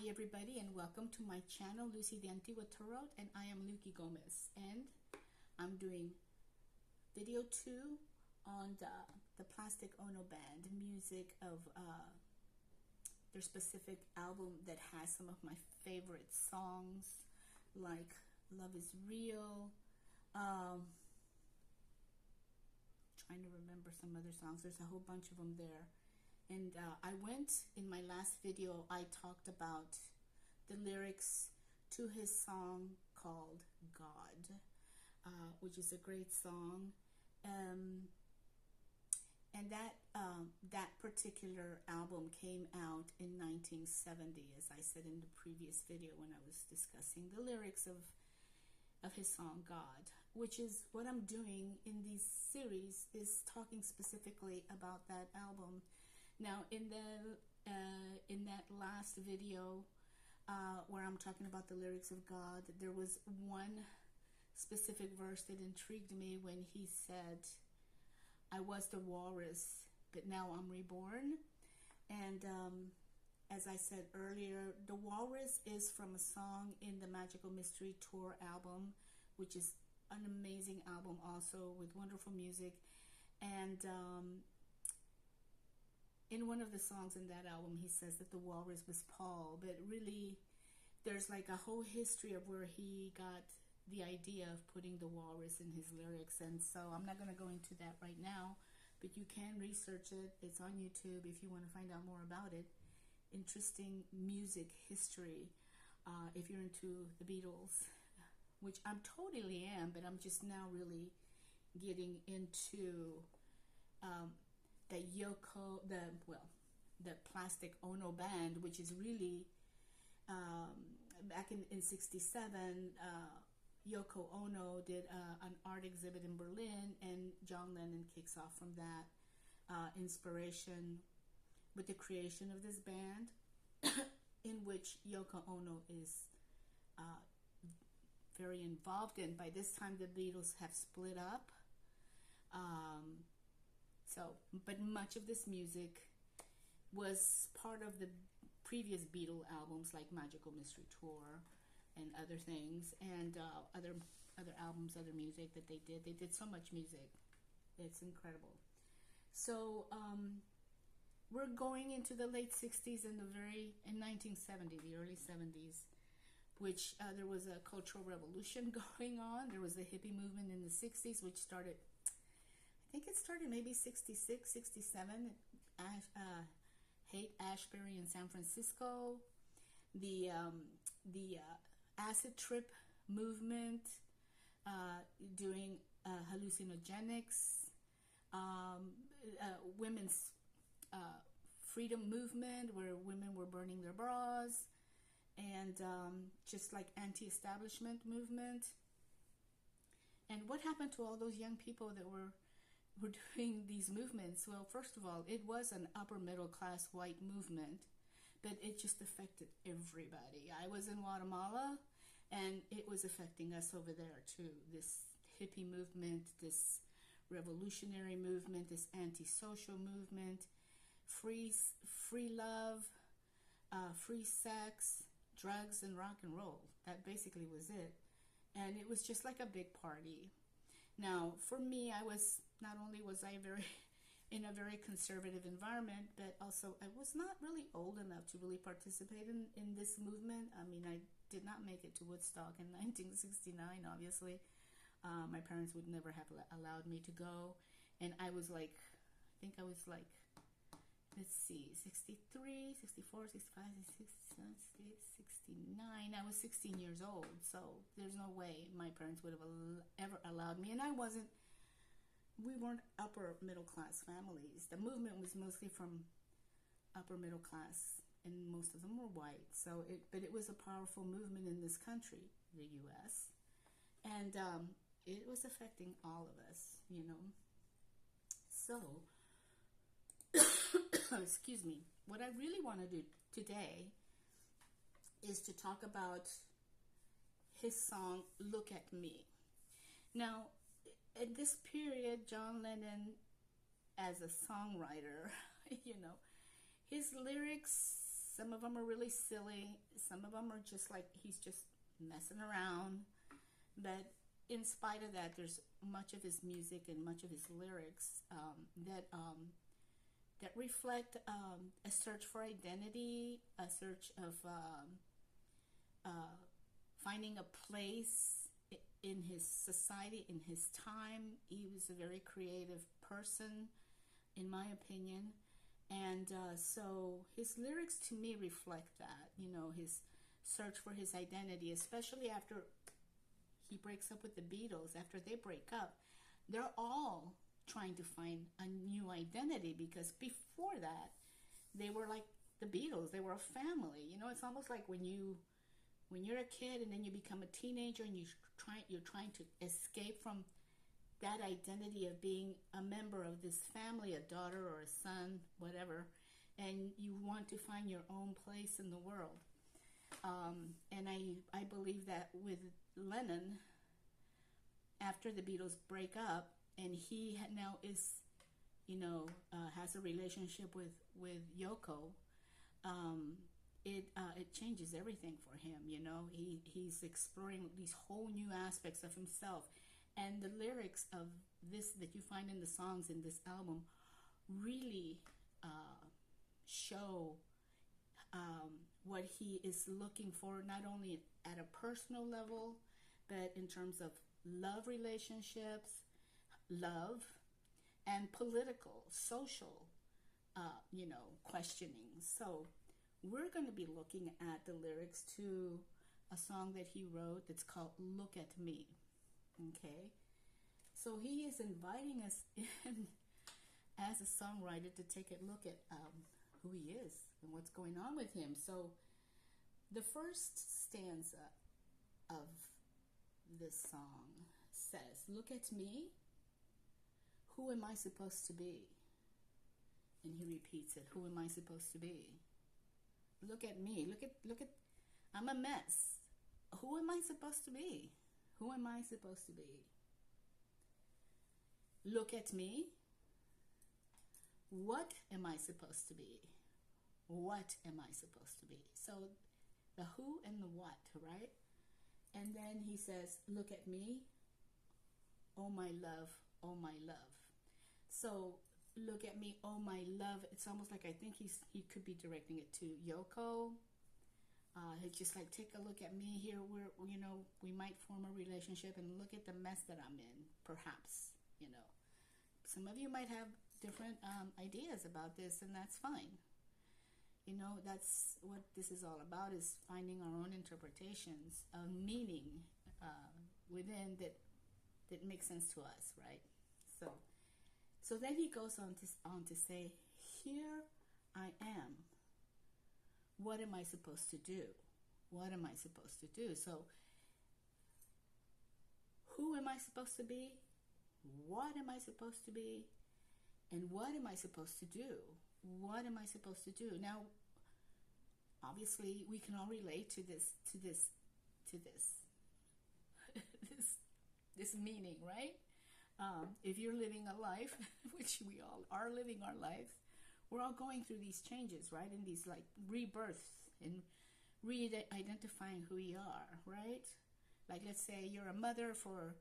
Hi everybody, and welcome to my channel, Lucy the Antigua Tarot, and I am Lucy Gomez, and I'm doing video 2 on the Plastic Ono Band music of their specific album that has some of my favorite songs like Love is Real, trying to remember some other songs. There's a whole bunch of them there. And I went, in my last video, I talked about the lyrics to his song called God, which is a great song. And that particular album came out in 1970, as I said in the previous video when I was discussing the lyrics of his song God, which is what I'm doing in this series, is talking specifically about that album. Now, in that last video where I'm talking about the lyrics of God, there was one specific verse that intrigued me when he said, "I was the walrus, but now I'm reborn." And as I said earlier, the walrus is from a song in the Magical Mystery Tour album, which is an amazing album also with wonderful music. And in one of the songs in that album, he says that the walrus was Paul, but really there's like a whole history of where he got the idea of putting the walrus in his lyrics. And so I'm not going to go into that right now, but you can research it. It's on YouTube if you want to find out more about it. Interesting music history if you're into the Beatles, which I'm totally am, but I'm just now really getting into the Plastic Ono Band, which is really back in 67, Yoko Ono did an art exhibit in Berlin, and John Lennon kicks off from that inspiration with the creation of this band in which Yoko Ono is very involved in. By this time the Beatles have split up. But much of this music was part of the previous Beatle albums like Magical Mystery Tour and other things, and other albums, other music that they did. They did so much music. It's incredible. So we're going into the late 60s and in 1970, the early 70s, which there was a cultural revolution going on. There was the hippie movement in the 60s, which started, I think it started maybe 66, 67, Haight-Ashbury in San Francisco. The acid trip movement, doing hallucinogenics, women's freedom movement where women were burning their bras, and just like anti-establishment movement. And what happened to all those young people that were doing these movements? Well, first of all, it was an upper middle class white movement, but it just affected everybody. I was in Guatemala, and it was affecting us over there too. This hippie movement, this revolutionary movement, this anti-social movement, free love, free sex, drugs, and rock and roll. That basically was it. And it was just like a big party. Now, for me, not only was I in a very conservative environment, but also I was not really old enough to really participate in this movement. I mean, I did not make it to Woodstock in 1969, obviously. My parents would never have allowed me to go. And I was like, I think I was like, let's see, 63, 64, 65, 67, 69. I was 16 years old, so there's no way my parents would have ever allowed me. And we weren't upper middle class families. The movement was mostly from upper middle class, and most of them were white. But it was a powerful movement in this country, the U.S., and it was affecting all of us, you know. So, excuse me. What I really want to do today is to talk about his song, Look at Me. Now, in this period, John Lennon, as a songwriter, you know, his lyrics Some of them are really silly. Some of them are just like he's just messing around. But in spite of that, there's much of his music and much of his lyrics that reflect a search for identity, a search of finding a place in his society, in his time. He was a very creative person, in my opinion. And so his lyrics to me reflect that, his search for his identity, especially after he breaks up with the Beatles. After they break up, they're all trying to find a new identity, because before that, they were like the Beatles. They were a family. It's almost like when you're a kid and then you become a teenager and you're trying to escape from that identity of being a member of this family, a daughter or a son, whatever, and you want to find your own place in the world. And I believe that with Lennon, after the Beatles break up, and he now is, has a relationship with Yoko, it changes everything for him. He's exploring these whole new aspects of himself. And the lyrics of this that you find in the songs in this album really show what he is looking for, not only at a personal level, but in terms of love relationships, love, and political, social, questioning. So we're going to be looking at the lyrics to a song that he wrote that's called Look at Me. Okay, so he is inviting us in as a songwriter to take a look at who he is and what's going on with him. So the first stanza of this song says, "Look at me, who am I supposed to be?" And he repeats it, "Who am I supposed to be? Look at me, look at, I'm a mess. Who am I supposed to be? Who am I supposed to be? Look at me. What am I supposed to be? What am I supposed to be?" So the who and the what, right? And then he says, "Look at me. Oh my love, oh my love." So look at me, oh my love. It's almost like I think he could be directing it to Yoko. It's just like, take a look at me here. We might form a relationship, and look at the mess that I'm in, perhaps. Some of you might have different ideas about this, and that's fine. That's what this is all about, is finding our own interpretations of meaning within that makes sense to us, right? So then he goes on to say, "Here I am. What am I supposed to do? What am I supposed to do?" So who am I supposed to be? What am I supposed to be? And what am I supposed to do? What am I supposed to do? Now, obviously, we can all relate to this this meaning, right? If you're living a life, which we all are living our lives, we're all going through these changes, right? And these like rebirths and re-identifying who we are, right? Like, let's say you're a mother for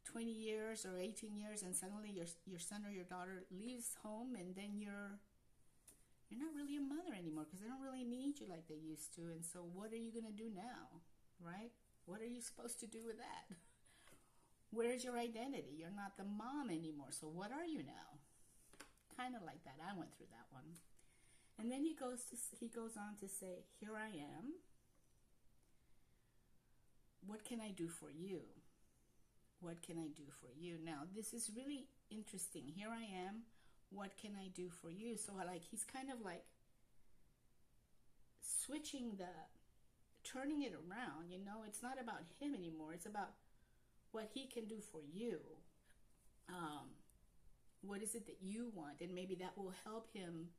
20 years or 18 years, and suddenly your son or your daughter leaves home, and then you're not really a mother anymore, because they don't really need you like they used to. And so what are you going to do now, right? What are you supposed to do with that? Where's your identity? You're not the mom anymore, so what are you now? Kind of like that. I went through that one. And then he goes on to say, "Here I am. What can I do for you? What can I do for you?" Now, this is really interesting. Here I am. What can I do for you? So like he's kind of like turning it around, It's not about him anymore. It's about what he can do for you. What is it that you want? And maybe that will help him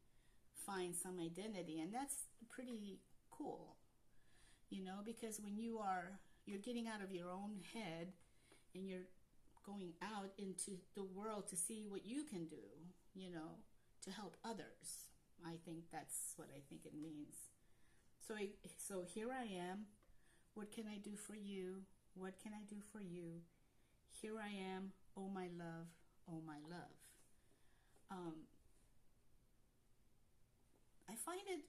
find some identity. And that's pretty cool, because when you're getting out of your own head and you're going out into the world to see what you can do, to help others. I think that's what I think it means. So here I am. What can I do for you? What can I do for you? Here I am, oh my love, oh my love. Um, I find it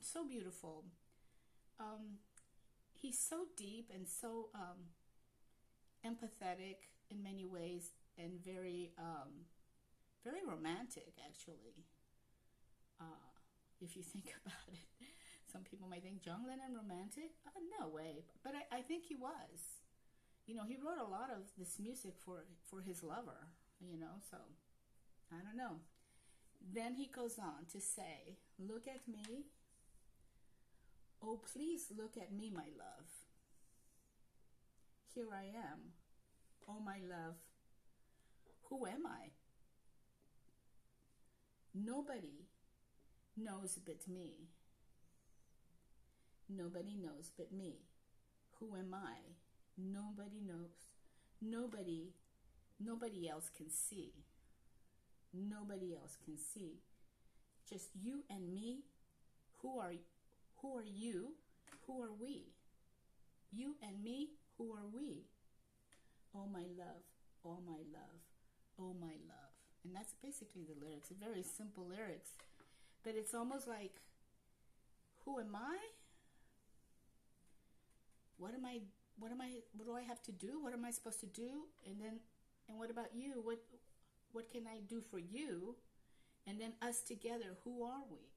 so beautiful. Um, he's so deep and so empathetic in many ways, and very romantic, actually. If you think about it, some people might think John Lennon romantic. No way, but I think he was. He wrote a lot of this music for his lover. So I don't know. Then he goes on to say, "Look at me. Oh, please look at me, my love. Here I am. Oh, my love. Who am I? Nobody knows but me. Nobody knows but me. Who am I? Nobody knows. Nobody else can see. Nobody else can see. Just you and me. Who are you? Who are we? You and me, who are we? Oh my love, oh my love, oh my love." And that's basically the lyrics. Very simple lyrics. But it's almost like, who am I? What do I have to do? What am I supposed to do? And what about you? What can I do for you? And then us together, who are we?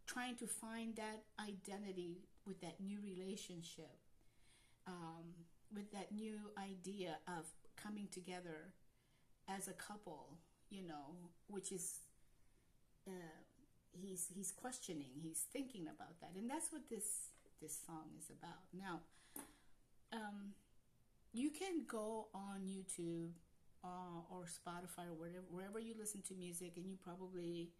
Trying to find that identity with that new relationship, with that new idea of coming together as a couple, which is, he's questioning, he's thinking about that. And that's what this song is about. Now, you can go on YouTube or Spotify or wherever you listen to music, and you probably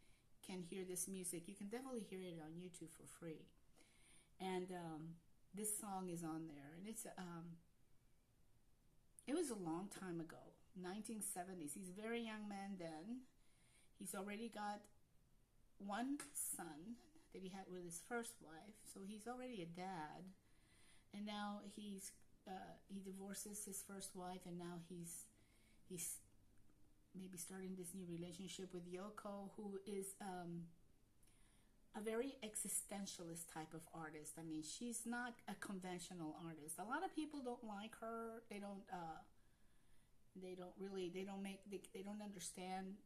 can hear this music. You can definitely hear it on YouTube for free. And this song is on there, and it was a long time ago, 1970s. He's a very young man then. He's already got one son that he had with his first wife, so he's already a dad. And now he divorces his first wife, and now he's maybe starting this new relationship with Yoko, who is a very existentialist type of artist. I mean, she's not a conventional artist. A lot of people don't like her. They don't understand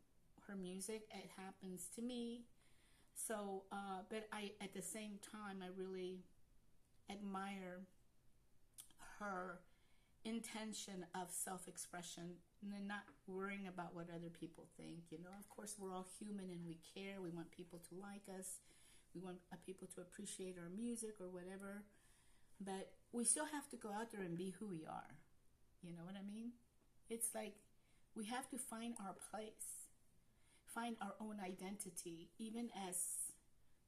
her music. It happens to me. So, but at the same time, I really admire her intention of self-expression and then not worrying about what other people think. Of course, we're all human and we care. We want people to like us. We want people to appreciate our music or whatever. But we still have to go out there and be who we are. You know what I mean? It's like we have to find our place, find our own identity, even as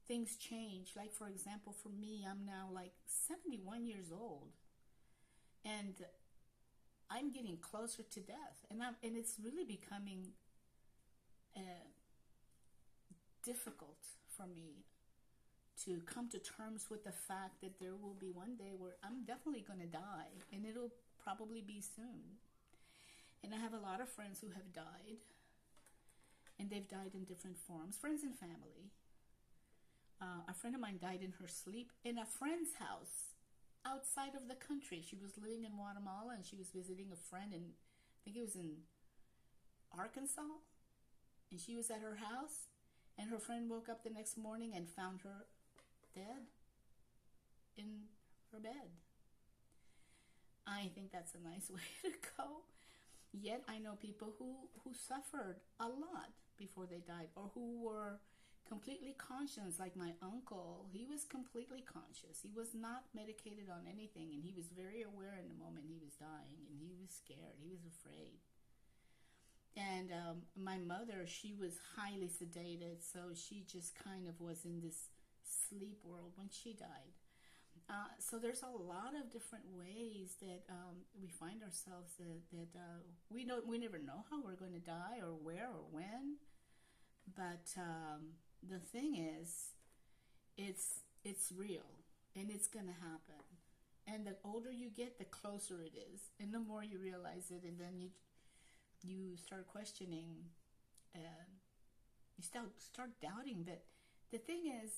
things change. Like, for example, for me, I'm now like 71 years old. And I'm getting closer to death, and it's really becoming difficult for me to come to terms with the fact that there will be one day where I'm definitely going to die, and it'll probably be soon. And I have a lot of friends who have died, and they've died in different forms, friends and family. A friend of mine died in her sleep in a friend's house outside of the country. She was living in Guatemala, and she was visiting a friend in, I think it was in Arkansas, and she was at her house, and her friend woke up the next morning and found her dead in her bed. I think that's a nice way to go. Yet I know people who suffered a lot before they died, or who were completely conscious, like my uncle. He was completely conscious. He was not medicated on anything, and he was very aware in the moment he was dying, and he was scared. He was afraid. And my mother, she was highly sedated, so she just kind of was in this sleep world when she died. So there's a lot of different ways that we find ourselves that we never know how we're going to die, or where, or when. But the thing is, it's it's real and it's gonna happen. And the older you get, the closer it is, and the more you realize it, and then you start questioning, you start doubting. But the thing is,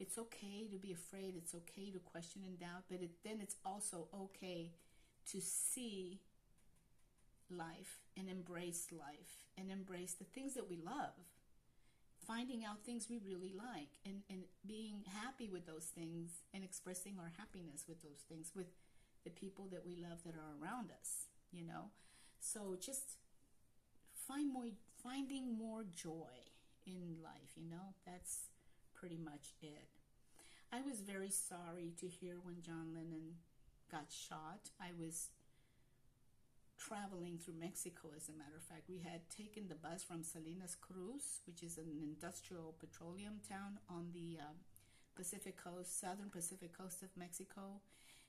it's okay to be afraid. It's okay to question and doubt, but then it's also okay to see life and embrace the things that we love, finding out things we really like, and being happy with those things, and expressing our happiness with those things, with the people that we love that are around us, you know. So just finding more joy in life, you know. That's pretty much it. I was very sorry to hear when John Lennon got shot. I was traveling through Mexico, as a matter of fact. We had taken the bus from Salinas Cruz, which is an industrial petroleum town on the Pacific coast, southern Pacific coast of Mexico,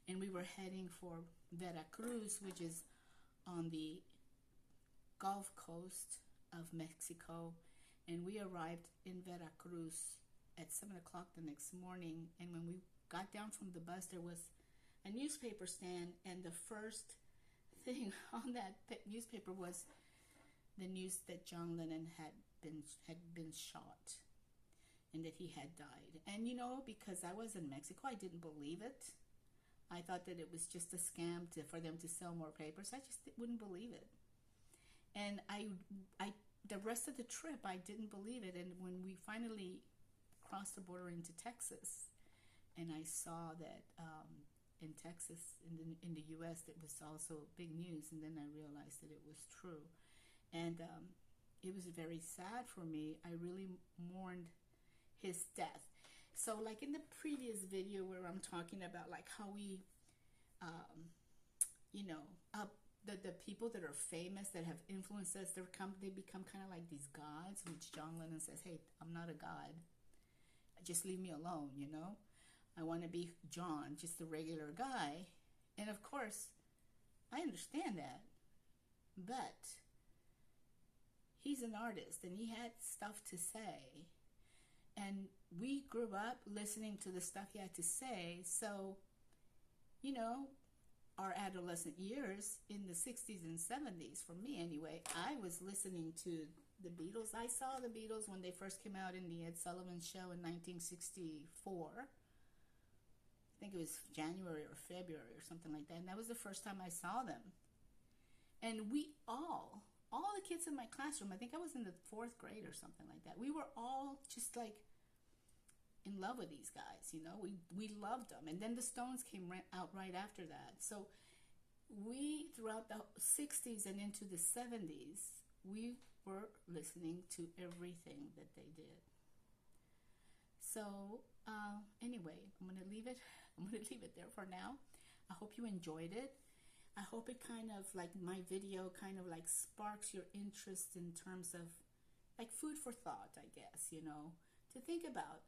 and we were heading for Veracruz, which is on the Gulf Coast of Mexico. And we arrived in Veracruz at 7 o'clock the next morning, and when we got down from the bus, there was a newspaper stand, and the first thing on that newspaper was the news that John Lennon had been shot and that he had died. And you know, because I was in Mexico, I didn't believe it. I thought that it was just a scam for them to sell more papers. I just wouldn't believe it. And I the rest of the trip, I didn't believe it. And when we finally crossed the border into Texas, and I saw that in Texas, in the U.S., it was also big news, and then I realized that it was true. And it was very sad for me. I really mourned his death. So like in the previous video where I'm talking about like how we, you know, the people that are famous, that have influenced us, they become kind of like these gods, which John Lennon says, hey, I'm not a god. Just leave me alone, you know. I want to be John, just a regular guy. And of course, I understand that. But he's an artist, and he had stuff to say. And we grew up listening to the stuff he had to say. So, you know, our adolescent years in the 60s and 70s, for me anyway, I was listening to the Beatles. I saw the Beatles when they first came out in the Ed Sullivan Show in 1964. I think it was January or February or something like that. And that was the first time I saw them. And we all the kids in my classroom, I think I was in the 4th grade or something like that. We were all just like in love with these guys, you know. We loved them. And then the Stones came out right after that. So we, throughout the 60s and into the 70s, we were listening to everything that they did. So anyway, I'm gonna leave it there for now. I hope you enjoyed it. I hope it kind of like my video kind of like sparks your interest in terms of like food for thought, I guess, you know, to think about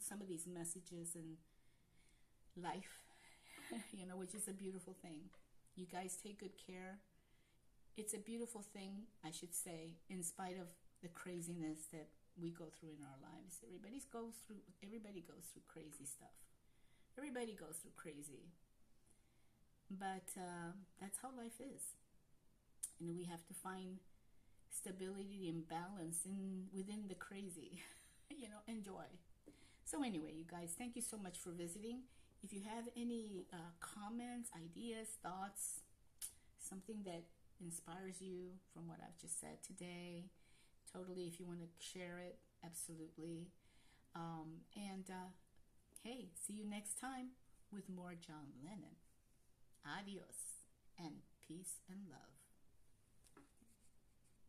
some of these messages in life, you know, which is a beautiful thing. You guys take good care. It's a beautiful thing, I should say, in spite of the craziness that we go through in our lives. Everybody goes through crazy stuff. Everybody goes through crazy. But that's how life is. And we have to find stability and balance within the crazy. You know, enjoy. So anyway, you guys, thank you so much for visiting. If you have any comments, ideas, thoughts, something that inspires you from what I've just said today, totally, if you want to share it, absolutely. Hey, see you next time with more John Lennon. Adios, and peace and love.